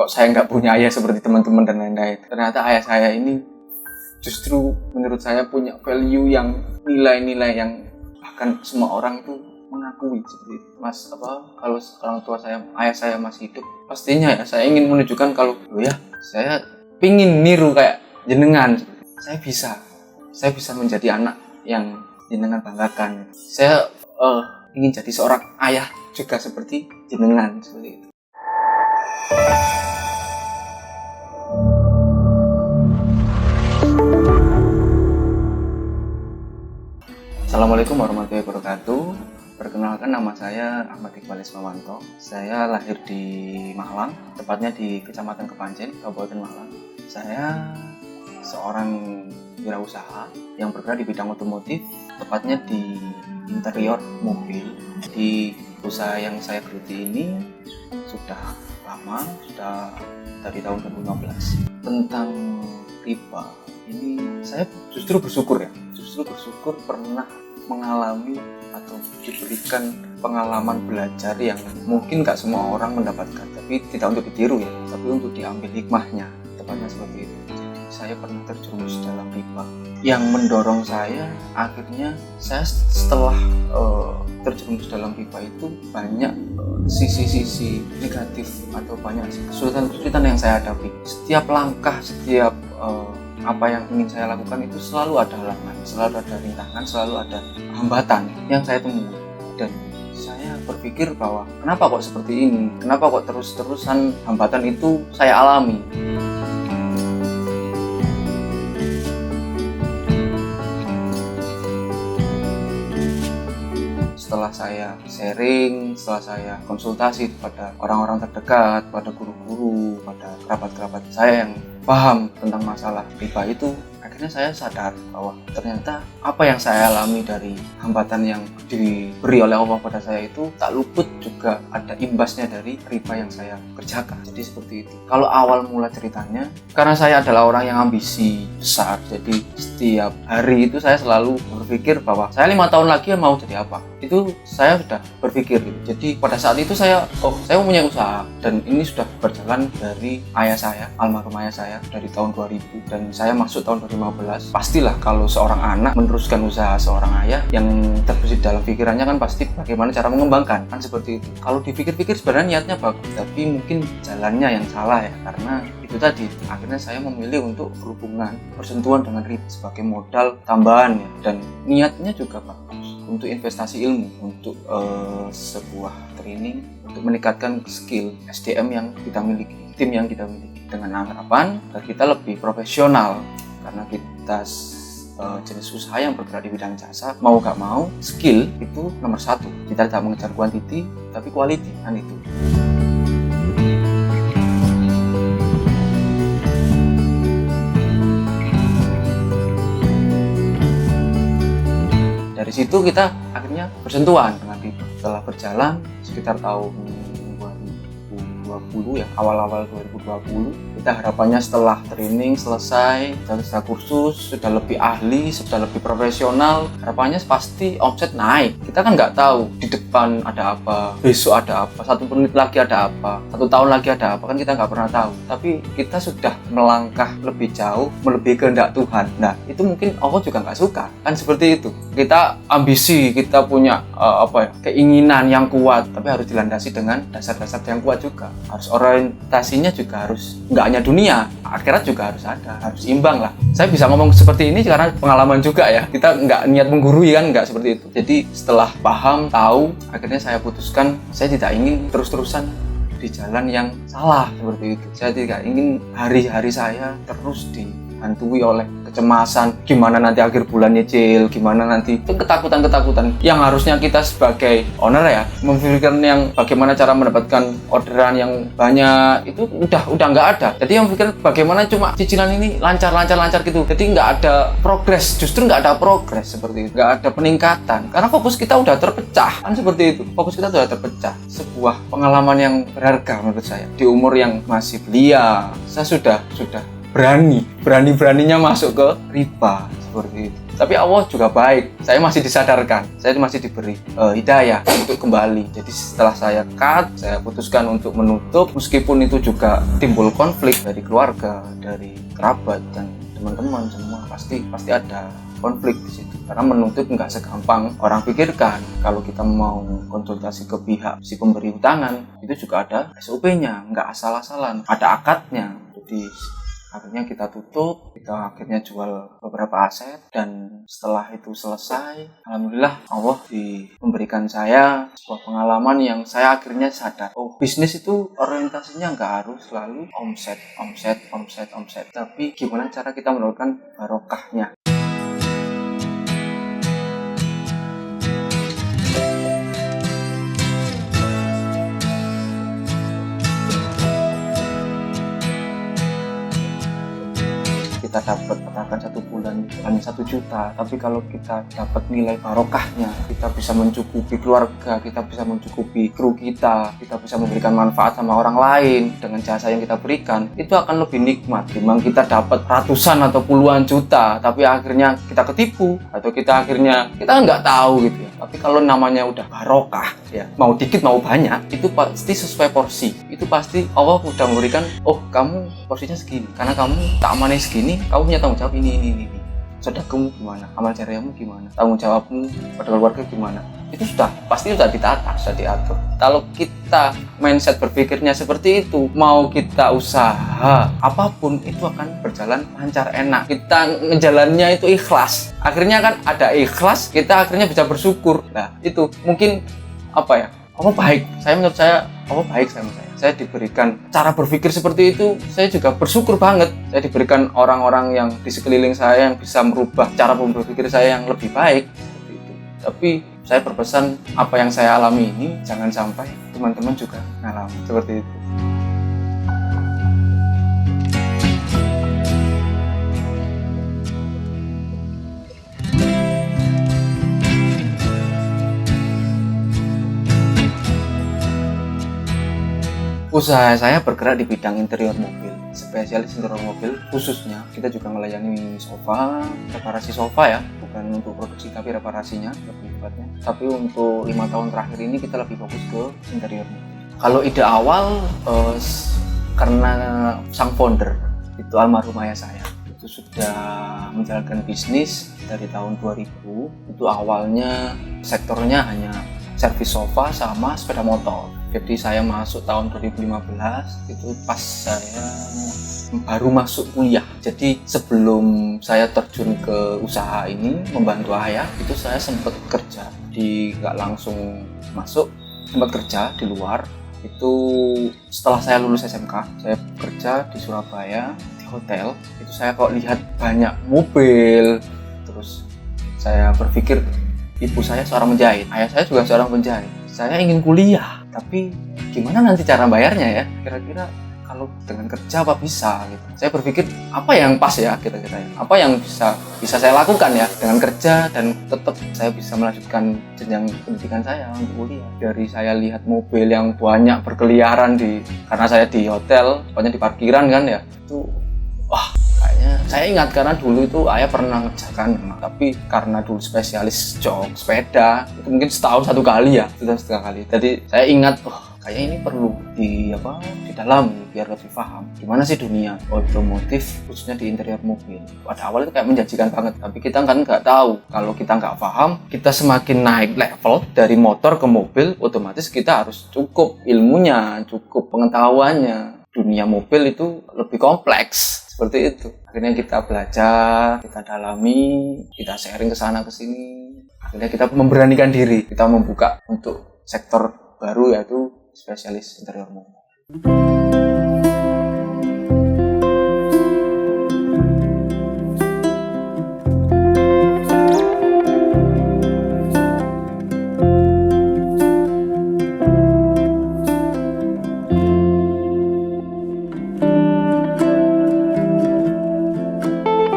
kok saya nggak punya ayah seperti teman-teman dan lain-lain. Ternyata ayah saya ini justru menurut saya punya value yang nilai-nilai yang bahkan semua orang itu mengakui seperti itu. Kalau orang tua saya, ayah saya masih hidup, pastinya ya saya ingin menunjukkan kalau saya pingin niru kayak jenengan. Saya bisa menjadi anak yang jenengan banggakan. Saya ingin jadi seorang ayah juga seperti jenengan, seperti itu. Assalamualaikum warahmatullahi wabarakatuh. Perkenalkan, nama saya Ahmad Iqbal Ismawanto. Saya lahir di Malang, tepatnya di Kecamatan Kepanjen, Kabupaten Malang. Saya seorang wirausaha yang bergerak di bidang otomotif, tepatnya di interior mobil. Di usaha yang saya geluti ini sudah lama, sudah dari tahun 2015. Tentang riba ini saya justru bersyukur pernah mengalami atau diberikan pengalaman belajar yang mungkin gak semua orang mendapatkan, tapi tidak untuk ditiru ya, tapi untuk diambil hikmahnya, tepatnya seperti itu. Jadi saya pernah terjerumus dalam riba yang mendorong saya, akhirnya saya setelah terjerumus dalam riba itu banyak sisi-sisi negatif atau banyak kesulitan-kesulitan yang saya hadapi. Setiap langkah, setiap apa yang ingin saya lakukan itu selalu ada halangan, selalu ada rintangan, selalu ada hambatan yang saya temui. Dan saya berpikir bahwa kenapa kok seperti ini? Kenapa kok terus-terusan hambatan itu saya alami? Setelah saya sharing, setelah saya konsultasi pada orang-orang terdekat, pada guru-guru, pada kerabat-kerabat saya yang paham tentang masalah riba itu, akhirnya saya sadar bahwa ternyata apa yang saya alami dari hambatan yang diberi oleh Allah pada saya itu tak luput juga ada imbasnya dari riba yang saya kerjakan. Jadi seperti itu. Kalau awal mula ceritanya, karena saya adalah orang yang ambisi besar, jadi setiap hari itu saya selalu berpikir bahwa saya 5 tahun lagi mau jadi apa. Itu saya sudah berpikir gitu. Jadi pada saat itu saya mempunyai usaha, dan ini sudah berjalan dari ayah saya, almarhum ayah saya, dari tahun 2000, dan saya masuk tahun 2015. Pastilah kalau seorang anak meneruskan usaha seorang ayah, yang terbesit dalam pikirannya kan pasti bagaimana cara mengembangkan, kan seperti itu. Kalau dipikir-pikir sebenarnya niatnya bagus, tapi mungkin jalannya yang salah ya, karena itu tadi, akhirnya saya memilih untuk berhubungan, bersentuhan dengan riba sebagai modal tambahan ya, dan niatnya juga bagus untuk investasi ilmu, untuk sebuah training, untuk meningkatkan skill SDM yang kita miliki, tim yang kita miliki, dengan harapan agar kita lebih profesional, karena kita jenis usaha yang bergerak di bidang jasa, mau gak mau skill itu nomor 1. Kita tidak mengejar quantity tapi quality, kan itu. Dari situ kita akhirnya bersentuhan dengan riba. Setelah berjalan sekitar tahun 2020 ya, awal-awal 2020, kita harapannya setelah training selesai, setelah kursus, sudah lebih ahli, sudah lebih profesional, harapannya pasti omset naik. Kita kan nggak tahu di depan ada apa, besok ada apa, 1 menit lagi ada apa, 1 tahun lagi ada apa, kan kita nggak pernah tahu. Tapi kita sudah melangkah lebih jauh, melebihi kehendak Tuhan. Nah, itu mungkin Allah juga nggak suka, kan seperti itu. Kita ambisi, kita punya keinginan yang kuat, tapi harus dilandasi dengan dasar-dasar yang kuat juga. Harus orientasinya juga harus nggak hanya dunia, akhirat juga harus ada, harus imbang lah. Saya bisa ngomong seperti ini karena pengalaman juga ya, kita nggak niat menggurui kan, nggak seperti itu. Jadi setelah paham, tahu, akhirnya saya putuskan saya tidak ingin terus-terusan di jalan yang salah seperti itu. Saya tidak ingin hari-hari saya terus dihantui oleh kecemasan, gimana nanti akhir bulan nyicil, gimana nanti, itu ketakutan-ketakutan yang harusnya kita sebagai owner ya memikirkan yang bagaimana cara mendapatkan orderan yang banyak, itu udah nggak ada. Jadi yang pikir bagaimana cuma cicilan ini lancar gitu, jadi nggak ada progres, justru nggak ada progres seperti itu, nggak ada peningkatan karena fokus kita udah terpecah, kan seperti itu. Fokus kita sudah terpecah. Sebuah pengalaman yang berharga menurut saya di umur yang masih belia, saya sudah beraninya masuk ke riba seperti itu. Tapi Allah juga baik, saya masih disadarkan, saya masih diberi hidayah untuk kembali. Jadi setelah saya cut, saya putuskan untuk menutup, meskipun itu juga timbul konflik dari keluarga, dari kerabat dan teman-teman semua, pasti ada konflik di situ. Karena menuntut nggak segampang orang pikirkan. Kalau kita mau konsultasi ke pihak si pemberi utangan, itu juga ada SOP-nya, nggak asal-asalan, ada akadnya. Jadi akhirnya kita tutup, kita akhirnya jual beberapa aset, dan setelah itu selesai, alhamdulillah Allah memberikan saya sebuah pengalaman yang saya akhirnya sadar, oh bisnis itu orientasinya nggak harus selalu omset, tapi gimana cara kita mendapatkan barokahnya. Kita dapat katakan 1 bulan hanya 1 juta, tapi kalau kita dapat nilai barokahnya, kita bisa mencukupi keluarga, kita bisa mencukupi kru kita bisa memberikan manfaat sama orang lain dengan jasa yang kita berikan, itu akan lebih nikmat. Memang kita dapat ratusan atau puluhan juta, tapi akhirnya kita ketipu, atau kita nggak tahu gitu ya. Tapi kalau namanya udah barokah ya, mau dikit mau banyak, itu pasti sesuai porsi. Itu pasti Allah udah memberikan, oh kamu porsinya segini, karena kamu tak amannya segini, kamu punya tanggung jawab ini. Sedekahmu gimana, amal jariahmu gimana, tanggung jawabmu pada keluarga gimana, itu pasti sudah ditata, sudah diatur. Kalau kita mindset berpikirnya seperti itu, mau kita usaha apapun itu akan berjalan lancar, enak. Kita ngejalannya itu ikhlas. Akhirnya kan ada ikhlas, kita akhirnya bisa bersyukur. Nah itu mungkin Allah baik. Menurut saya Allah baik sama saya. Saya diberikan cara berpikir seperti itu, saya juga bersyukur banget. Saya diberikan orang-orang yang di sekeliling saya yang bisa merubah cara berpikir saya yang lebih baik. Seperti itu. Tapi saya berpesan, apa yang saya alami ini jangan sampai teman-teman juga mengalami seperti itu. Usaha saya bergerak di bidang interior mobil, spesialis interior mobil. Khususnya kita juga melayani sofa, reparasi sofa ya, bukan untuk produksi tapi reparasinya lebih tepatnya. Tapi untuk 5 tahun terakhir ini kita lebih fokus ke interior mobil. Kalau ide awal karena sang founder itu almarhum ayah saya, itu sudah menjalankan bisnis dari tahun 2000. Itu awalnya sektornya hanya servis sofa sama sepeda motor. Jadi saya masuk tahun 2015, itu pas saya baru masuk kuliah. Jadi sebelum saya terjun ke usaha ini, membantu ayah, itu saya sempat kerja. Nggak langsung masuk, sempat kerja di luar. Itu setelah saya lulus SMK, saya kerja di Surabaya, di hotel. Itu saya kok lihat banyak mobil, terus saya berpikir, ibu saya seorang penjahit, ayah saya juga seorang penjahit. Saya ingin kuliah, tapi gimana nanti cara bayarnya ya? Kira-kira kalau dengan kerja apa bisa gitu. Saya berpikir apa yang pas ya kira-kira ya? Apa yang bisa saya lakukan ya dengan kerja dan tetap saya bisa melanjutkan jenjang pendidikan saya untuk kuliah. Dari saya lihat mobil yang banyak berkeliaran karena saya di hotel, tepatnya di parkiran kan ya. Itu kayaknya saya ingat karena dulu itu ayah pernah ngerjakan, tapi karena dulu spesialis jok sepeda, itu mungkin setahun 1 kali ya, Jadi saya ingat, kayaknya ini perlu didalami biar lebih paham gimana sih dunia otomotif khususnya di interior mobil. Pada awal itu kayak menjanjikan banget, tapi kita kan nggak tahu. Kalau kita nggak paham, kita semakin naik level dari motor ke mobil, otomatis kita harus cukup ilmunya, cukup pengetahuannya. Dunia mobil itu lebih kompleks seperti itu. Akhirnya kita belajar, kita dalami, kita sharing ke sana ke sini. Akhirnya kita memberanikan diri, kita membuka untuk sektor baru yaitu spesialis interior mobil.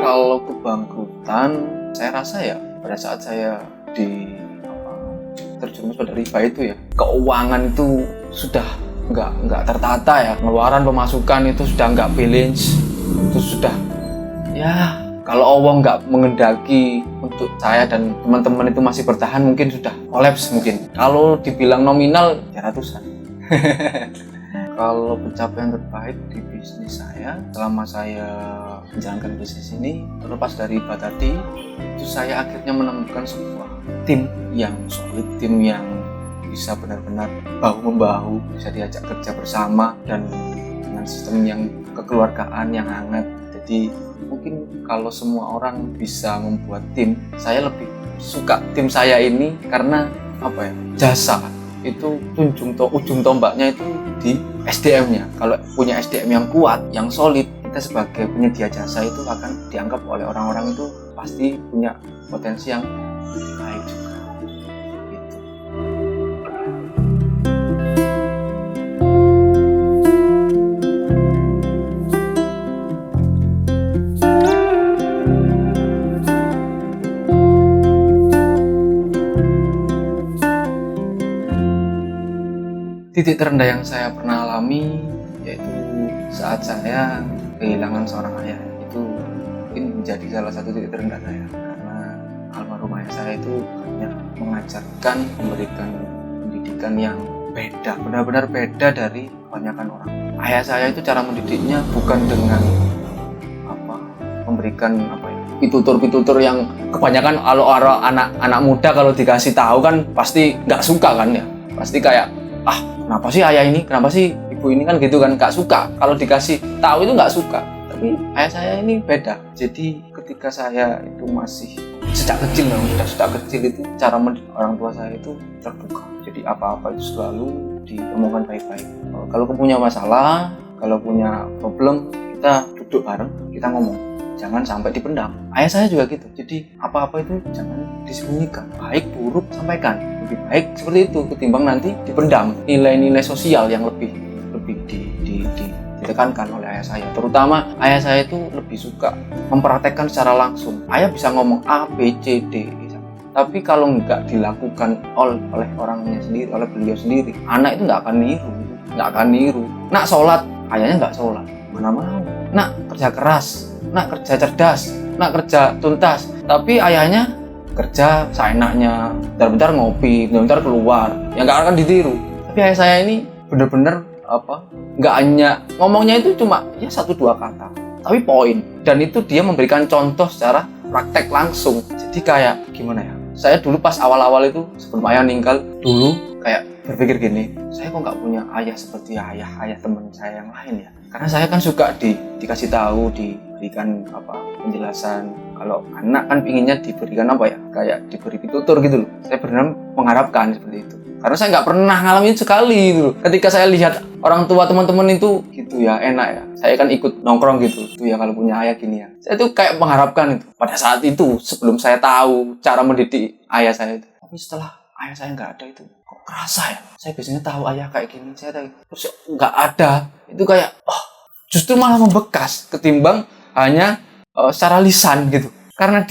Kalau kebangkrutan, saya rasa ya pada saat saya terjerumus pada riba itu ya, keuangan itu sudah nggak tertata ya, pengeluaran pemasukan itu sudah nggak balance, itu sudah ya kalau Allah nggak mengendaki untuk saya dan teman-teman itu masih bertahan mungkin sudah kolaps mungkin. Kalau dibilang nominal ya ratusan. Kalau pencapaian terbaik di bisnis saya selama saya menjalankan bisnis ini, terlepas dari tadi, itu saya akhirnya menemukan sebuah tim yang solid, tim yang bisa benar-benar bahu-membahu, bisa diajak kerja bersama dan dengan sistem yang kekeluargaan yang hangat. Jadi mungkin kalau semua orang bisa membuat tim, saya lebih suka tim saya ini karena jasa itu ujung tombaknya itu di SDM-nya. Kalau punya SDM yang kuat, yang solid, kita sebagai penyedia jasa itu akan dianggap oleh orang-orang itu pasti punya potensi yang baik juga. Gitu. Titik terendah yang saya pernah alami yaitu saat saya kehilangan seorang ayah. Itu mungkin menjadi salah satu titik terendah saya karena almarhum ayah saya itu banyak mengajarkan, memberikan pendidikan yang beda, benar-benar beda dari kebanyakan orang. Ayah saya itu cara mendidiknya bukan dengan memberikan pitutur-pitutur yang kebanyakan kalau anak muda kalau dikasih tahu kan pasti nggak suka kan ya, pasti kayak kenapa sih ayah ini, kenapa sih ibu ini kan gitu kan, nggak suka. Kalau dikasih tahu itu nggak suka. Tapi ayah saya ini beda. Jadi ketika saya itu masih sejak kecil itu cara mendidik orang tua saya itu terbuka. Jadi apa-apa itu selalu diomongkan baik-baik. Kalau punya masalah, kalau punya problem, kita duduk bareng, kita ngomong. Jangan sampai dipendam. Ayah saya juga gitu. Jadi apa-apa itu jangan disembunyikan. Baik buruk sampaikan. Lebih baik seperti itu ketimbang nanti dipendam. Nilai-nilai sosial yang lebih ditekankan oleh ayah saya. Terutama ayah saya itu lebih suka mempraktekkan secara langsung. Ayah bisa ngomong A, B, C, D. Tapi kalau nggak dilakukan oleh orangnya sendiri, oleh beliau sendiri, anak itu nggak akan niru. Nak sholat, ayahnya nggak sholat. Mana mau. Nak kerja keras, nak kerja cerdas, nak kerja tuntas. Tapi ayahnya kerja seenaknya, bentar-bentar ngopi, bentar-bentar keluar, yang nggak akan ditiru. Tapi ayah saya ini benar-benar nggak hanya ngomongnya itu cuma 1-2 kata, tapi poin. Dan itu dia memberikan contoh secara praktek langsung. Jadi kayak gimana ya? Saya dulu pas awal-awal itu sebelum ayah meninggal dulu kayak berpikir gini, saya kok nggak punya ayah seperti ayah teman saya yang lain ya? Karena saya kan suka dikasih tahu, diberikan penjelasan. Kalau anak kan pinginnya diberikan kayak diberi pitutur gitu loh. Saya benar mengharapkan seperti itu. Karena saya nggak pernah ngalamin sekali gitu. Ketika saya lihat orang tua teman-teman itu gitu ya, enak ya. Saya kan ikut nongkrong gitu. Itu ya kalau punya ayah gini ya. Saya tuh kayak mengharapkan itu. Pada saat itu sebelum saya tahu cara mendidik ayah saya itu. Tapi setelah ayah saya nggak ada itu, kok kerasa ya? Saya biasanya tahu ayah kayak gini, saya tahu. Terus nggak ada. Itu kayak justru malah membekas ketimbang hanya secara lisan gitu. Karena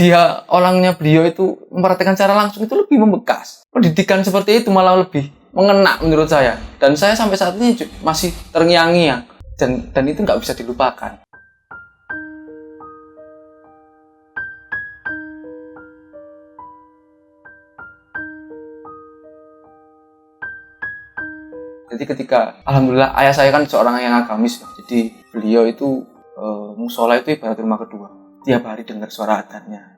beliau itu mempraktikkan secara langsung itu lebih membekas. Pendidikan seperti itu malah lebih mengena menurut saya. Dan saya sampai saat ini masih terngiang-ngiang. Dan itu nggak bisa dilupakan. Jadi ketika, alhamdulillah ayah saya kan seorang yang agamis. Jadi beliau itu musola itu ibarat rumah kedua. Tiap hari dengar suara adzannya.